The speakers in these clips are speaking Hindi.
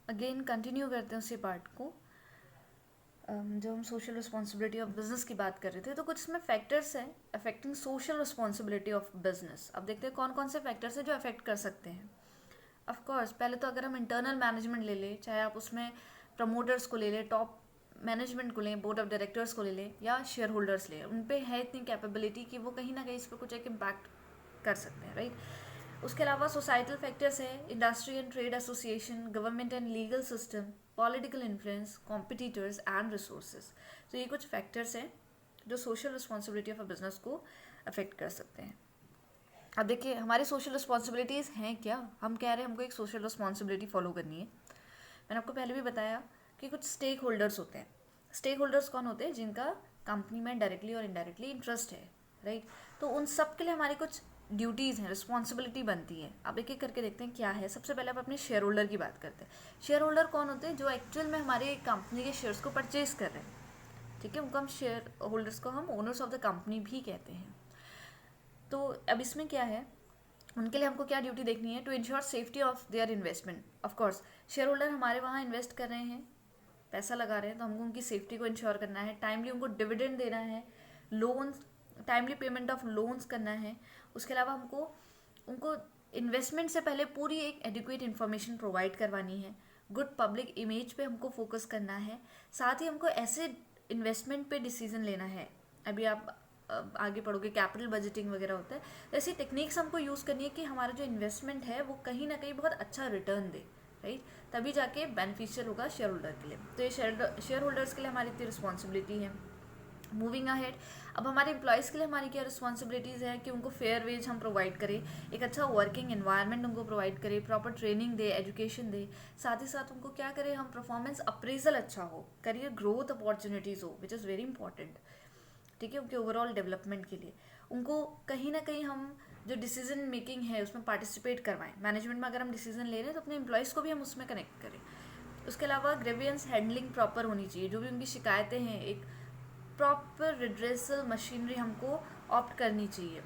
अगेन कंटिन्यू करते हैं उसी पार्ट को। जो हम सोशल रिस्पॉन्सिबिलिटी ऑफ बिजनेस की बात कर रहे थे, तो कुछ इसमें फैक्टर्स हैं affecting social responsibility of business. अब देखते हैं कौन कौन से फैक्टर्स हैं जो अफेक्ट कर सकते हैं। ऑफ कोर्स पहले तो अगर हम इंटरनल मैनेजमेंट ले लें, चाहे आप उसमें प्रमोटर्स को ले लें, टॉप मैनेजमेंट को लें, बोर्ड ऑफ डायरेक्टर्स को ले लें, या शेयर होल्डर्स लें, उन पे है इतनी कैपेबिलिटी कि वो कहीं ना कहीं इस पर कुछ एक इम्पैक्ट कर सकते हैं, राइट। उसके अलावा सोसाइटल फैक्टर्स हैं industry and trade association, government and legal system, political influence, competitors and resources. तो ये कुछ फैक्टर्स हैं जो social responsibility of a business को अफेक्ट कर सकते हैं। अब देखिए हमारी सोशल रिस्पॉन्सिबिलिटीज़ हैं क्या। हम कह रहे हैं हमको एक सोशल रिस्पॉन्सिबिलिटी फॉलो करनी है। मैंने आपको पहले भी बताया कि कुछ स्टेक होल्डर्स होते हैं। स्टेक होल्डर्स कौन होते हैं? जिनका कंपनी में डायरेक्टली और इनडायरेक्टली इंटरेस्ट है, राइट। तो उन सब के लिए हमारी कुछ ड्यूटीज़ हैं, रिस्पॉन्सिबिलिटी बनती है। अब एक एक करके देखते हैं क्या है। सबसे पहले आप अपने शेयर होल्डर की बात करते हैं। शेयर होल्डर कौन होते हैं? जो एक्चुअल में हमारे कंपनी के शेयर्स को परचेज कर रहे हैं, ठीक है। उनको हम शेयर होल्डर्स को हम ओनर्स ऑफ द कंपनी भी कहते हैं। तो अब इसमें क्या है, उनके लिए हमको क्या ड्यूटी देखनी है? To ensure safety of their investment. Of course share holder हमारे वहाँ इन्वेस्ट कर रहे हैं, पैसा लगा रहे हैं, तो हमको उनकी सेफ्टी को इंश्योर करना है। टाइमली उनको डिविडेंड देना है, loans timely payment of loans करना है। उसके अलावा हमको उनको इन्वेस्टमेंट से पहले पूरी एक एडिक्वेट इन्फॉर्मेशन प्रोवाइड करवानी है। गुड पब्लिक इमेज पे हमको फोकस करना है। साथ ही हमको ऐसे इन्वेस्टमेंट पे डिसीजन लेना है। अभी आप आगे पढ़ोगे कैपिटल बजटिंग वगैरह होता है, तो ऐसी टेक्निक्स हमको यूज़ करनी है कि हमारा जो इन्वेस्टमेंट है वो कहीं ना कहीं बहुत अच्छा रिटर्न दे, राइट। तभी जाके बेनिफिशियल होगा शेयर होल्डर के लिए। तो ये शेयर होल्डर्स के लिए हमारी इतनी रिस्पॉन्सिबिलिटी है। मूविंग अहेड, अब हमारे एम्प्लॉयज़ के लिए हमारी क्या रिस्पॉन्सिबिलिटीज़ है कि उनको फेयर वेज हम प्रोवाइड करें, एक अच्छा वर्किंग एनवायरनमेंट उनको प्रोवाइड करें, प्रॉपर ट्रेनिंग दे, एजुकेशन दे। साथ ही साथ उनको क्या करें, हम परफॉर्मेंस अप्रेजल अच्छा हो, करियर ग्रोथ अपॉर्चुनिटीज़ हो, विच इज़ वेरी इंपॉर्टेंट, ठीक है। उनके ओवरऑल डेवलपमेंट के लिए उनको कहीं ना कहीं हम जो डिसीजन मेकिंग है उसमें पार्टिसिपेट करवाएं। मैनेजमेंट में अगर हम डिसीजन ले रहे हैं तो अपने एम्प्लॉयज़ को भी हम उसमें कनेक्ट करें। उसके अलावा ग्रेवियंस हैंडलिंग प्रॉपर होनी चाहिए। जो भी उनकी शिकायतें हैं, एक प्रॉपर रिड्रेसल मशीनरी हमको ऑप्ट करनी चाहिए।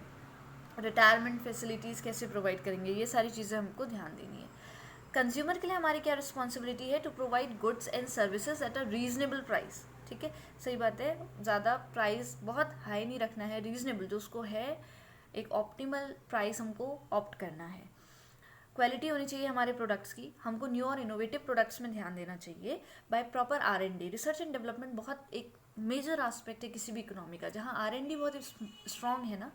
रिटायरमेंट फैसिलिटीज़ कैसे प्रोवाइड करेंगे, ये सारी चीज़ें हमको ध्यान देनी है। कंज्यूमर के लिए हमारी क्या रिस्पॉन्सिबिलिटी है? To provide goods and services at a reasonable price, ठीक है। सही बात है, ज़्यादा प्राइस बहुत हाई नहीं रखना है, रीजनेबल जो उसको है एक ऑप्टिमल प्राइस हमको ऑप्ट करना है। क्वालिटी होनी चाहिए हमारे प्रोडक्ट्स की। हमको न्यू और इनोवेटिव प्रोडक्ट्स में ध्यान देना चाहिए by proper R&D। Research and development बहुत एक मेजर एस्पेक्ट है किसी भी इकोनॉमी का। जहाँ R&D बहुत स्ट्रॉन्ग है ना,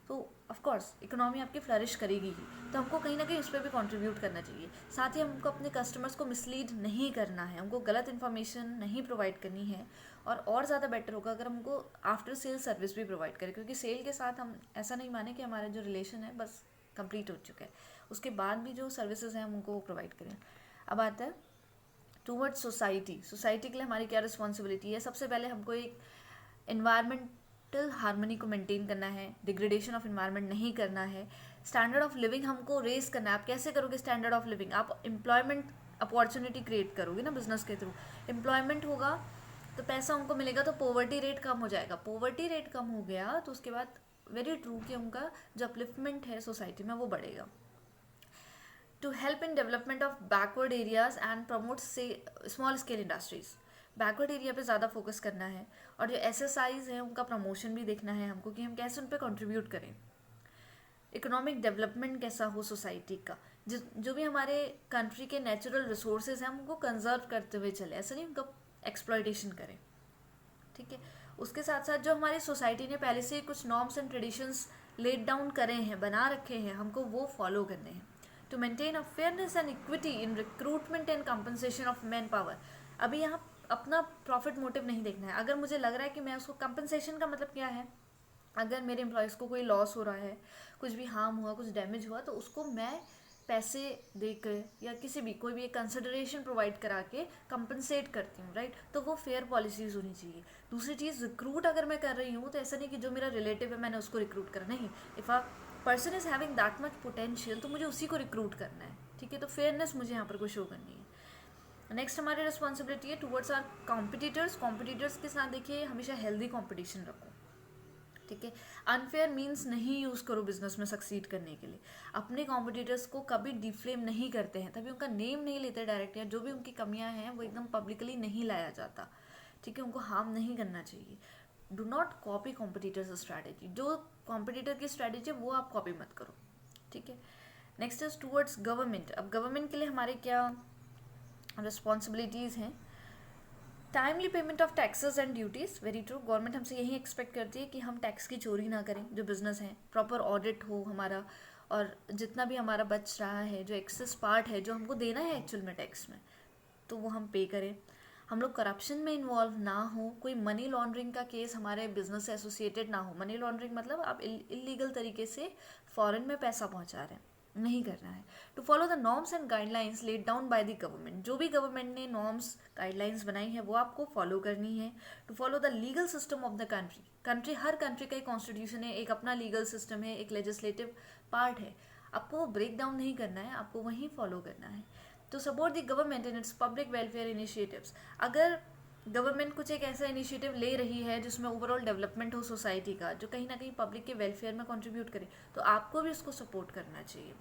तो ऑफकोर्स इकोनॉमी आपकी फ्लरिश करेगी ही। तो हमको कहीं ना कहीं उस पर भी कंट्रीब्यूट करना चाहिए। साथ ही हमको अपने कस्टमर्स को मिसलीड नहीं करना है, हमको गलत इन्फॉर्मेशन नहीं प्रोवाइड करनी है। और ज़्यादा बेटर होगा अगर हमको आफ्टर सेल सर्विस भी प्रोवाइड करें, क्योंकि सेल के साथ हम ऐसा नहीं माने कि हमारा जो रिलेशन है बस कंप्लीट हो चुका है, उसके बाद भी जो सर्विसेज हैं हम उनको प्रोवाइड करें। अब आता है टूवर्ड्स सोसाइटी। सोसाइटी के लिए हमारी क्या रिस्पॉन्सिबिलिटी है? सबसे पहले हमको एक इन्वायरमेंटल हार्मनी को मेंटेन करना है, डिग्रेडेशन ऑफ इन्वायरमेंट नहीं करना है। स्टैंडर्ड ऑफ लिविंग हमको रेस करना है। आप कैसे करोगे स्टैंडर्ड ऑफ लिविंग? आप एम्प्लॉयमेंट अपॉर्चुनिटी क्रिएट करोगे ना बिजनेस के थ्रू। एम्प्लॉयमेंट होगा तो पैसा उनको मिलेगा, तो पोवर्टी रेट कम हो जाएगा। पोवर्टी रेट कम हो गया तो उसके बाद वेरी ट्रू कि उनका जो अपलिफ्टमेंट है सोसाइटी में वो बढ़ेगा। To help in development of backward areas and promote से small scale industries. Backward area पे ज़्यादा फोकस करना है, और जो SSIs हैं उनका प्रमोशन भी देखना है हमको कि हम कैसे उन पर कंट्रीब्यूट करें। इकोनॉमिक डेवलपमेंट कैसा हो सोसाइटी का, जो भी हमारे कंट्री के नेचुरल रिसोर्सेज हैं हम उनको कंजर्व करते हुए चले, ऐसा नहीं उनका एक्सप्लॉयटेशन करें, ठीक है। उसके साथ साथ जो हमारी सोसाइटी ने पहले से कुछ norms and traditions laid down करे हैं, बना रखे हैं, हमको वो फॉलो करने हैं। To maintain a fairness and equity in recruitment and compensation of man power. अभी यहाँ अपना प्रॉफिट मोटिव नहीं देखना है। अगर मुझे लग रहा है कि मैं उसको कंपनसेशन का मतलब क्या है, अगर मेरे एम्प्लॉयज़ को कोई लॉस हो रहा है, कुछ भी हार्म हुआ, कुछ डैमेज हुआ, तो उसको मैं पैसे देकर या किसी भी कोई भी एक कंसिडरेशन प्रोवाइड करा के कंपनसेट करती हूँ, राइट। तो वो फेयर पॉलिसीज़ होनी चाहिए। दूसरी चीज़, रिक्रूट अगर मैं कर रही हूँ तो ऐसा नहीं कि जो मेरा रिलेटिव है मैंने उसको रिक्रूट करा, नहीं। If a person is having that much potential तो मुझे उसी को रिक्रूट करना है, ठीक है। तो फेयरनेस मुझे यहाँ पर को शो करनी है। नेक्स्ट हमारी रिस्पॉन्सिबिलिटी है टुवर्ड्स आर कॉम्पिटिटर्स। कॉम्पिटिटर्स के साथ देखिए हमेशा हेल्दी कॉम्पिटिशन रखो। ठीक है। अनफेयर मीन्स नहीं यूज़ करो बिजनेस में सक्सीड करने के लिए। अपने कॉम्पिटिटर्स को कभी डिफ्लेम नहीं करते हैं, तभी उनका नेम नहीं लेते डायरेक्ट, या जो भी उनकी कमियां हैं वो एकदम पब्लिकली नहीं लाया जाता, ठीक है। उनको हार्म नहीं करना चाहिए। Do not copy competitors strategy, जो कॉम्पिटिटर की स्ट्रैटेजी है वो आप कॉपी मत करो, ठीक है। Next is towards government. अब गवर्नमेंट के लिए हमारे क्या रिस्पॉन्सिबिलिटीज़ हैं? Timely payment of taxes and duties, very true. Government हमसे यही एक्सपेक्ट करती है कि हम टैक्स की चोरी ना करें, जो बिजनेस है प्रॉपर ऑडिट हो हमारा, और जितना भी हमारा बच रहा है, जो एक्सेस पार्ट है जो हमको देना है एक्चुअल में टैक्स में, तो वो हम पे करें। हम लोग करप्शन में इन्वॉल्व ना हो, कोई मनी लॉन्ड्रिंग का केस हमारे बिजनेस से एसोसिएटेड ना हो। मनी लॉन्ड्रिंग मतलब आप इलीगल तरीके से फॉरेन में पैसा पहुंचा रहे हैं, नहीं करना है। To follow the norms and guidelines laid down by the government, जो भी गवर्नमेंट ने नॉर्म्स गाइडलाइंस बनाई है वो आपको फॉलो करनी है। To follow the legal system of the country, हर कंट्री का एक कॉन्स्टिट्यूशन है, एक अपना लीगल सिस्टम है, एक लेजिस्लेटिव पार्ट है, आपको वो ब्रेक डाउन नहीं करना है, आपको वहीं फॉलो करना है। To support the government in its public welfare initiatives, अगर गवर्नमेंट कुछ एक ऐसा इनिशिएटिव ले रही है जिसमें ओवरऑल डेवलपमेंट हो सोसाइटी का, जो कहीं ना कहीं पब्लिक के वेलफेयर में कंट्रीब्यूट करे, तो आपको भी उसको सपोर्ट करना चाहिए।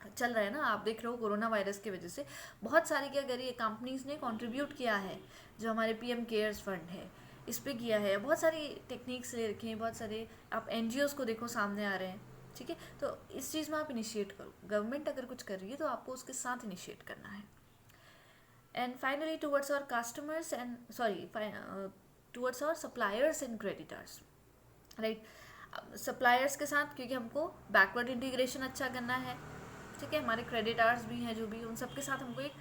चल रहा है ना, आप देख रहे हो कोरोना वायरस की वजह से बहुत सारी क्या करी है कंपनीज ने कंट्रीब्यूट किया है, जो हमारे पीएम केयर्स फंड है इस पे किया है, बहुत सारी टेक्निक्स ले रखी हैं, बहुत सारे आप एनजीओज को देखो सामने आ रहे हैं, ठीक है। तो इस चीज़ में आप इनिशिएट करो, गवर्नमेंट अगर कुछ कर रही है तो आपको उसके साथ इनिशिएट करना है। And finally towards our customers and towards our suppliers and creditors, right. Suppliers के साथ क्योंकि हमको बैकवर्ड इंटीग्रेशन अच्छा करना है, ठीक है। हमारे क्रेडिटर्स भी हैं जो भी, उन सबके साथ हमको एक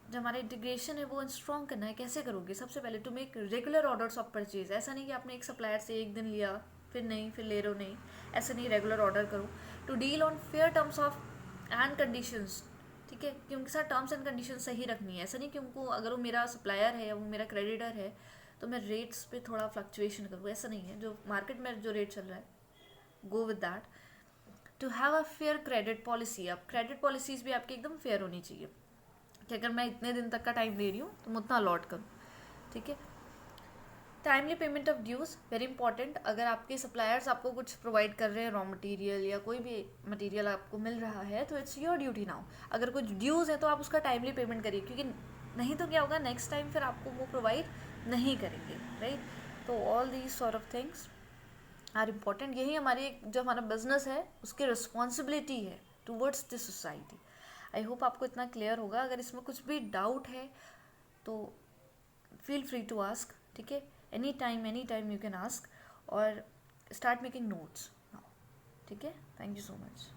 जो हमारा इंटीग्रेशन है वो स्ट्रॉन्ग करना है। कैसे करोगे? सबसे पहले to make regular orders of purchase, ऐसा नहीं कि आपने एक सप्लायर से एक दिन लिया फिर नहीं, फिर ले रहे हो नहीं, ऐसा नहीं, रेगुलर ऑर्डर करो। To deal on fair terms of and conditions, ठीक है, कि उनके साथ टर्म्स एंड कंडीशन सही रखनी है। ऐसा नहीं कि उनको, अगर वो मेरा सप्लायर है या वो मेरा क्रेडिटर है तो मैं रेट्स पे थोड़ा फ्लक्चुएशन करूँ, ऐसा नहीं है। जो मार्केट में जो रेट चल रहा है go with that. To have a fair credit policy, अब क्रेडिट पॉलिसीज़ भी आपकी एकदम फेयर होनी चाहिए कि अगर मैं इतने दिन तक का टाइम दे रही हूँ तो मैं उतना अलॉट करूँ, ठीक है। Timely payment of dues, very important. अगर आपके सप्लायर्स आपको कुछ प्रोवाइड कर रहे हैं, रॉ मटेरियल या कोई भी मटेरियल आपको मिल रहा है, तो इट्स योर ड्यूटी नाउ। अगर कुछ ड्यूज़ है तो आप उसका टाइमली पेमेंट करिए, क्योंकि नहीं तो क्या होगा, नेक्स्ट टाइम फिर आपको वो प्रोवाइड नहीं करेंगे, राइट। तो all these sort of things are important. यही हमारी जो हमारा बिजनेस है उसकी रिस्पॉन्सिबिलिटी है towards the society. I hope आपको इतना क्लियर होगा। अगर इसमें कुछ भी डाउट है तो फील फ्री टू आस्क, ठीक है। Any time you can ask और स्टार्ट मेकिंग नोट्स, ठीक है। Thank you so much.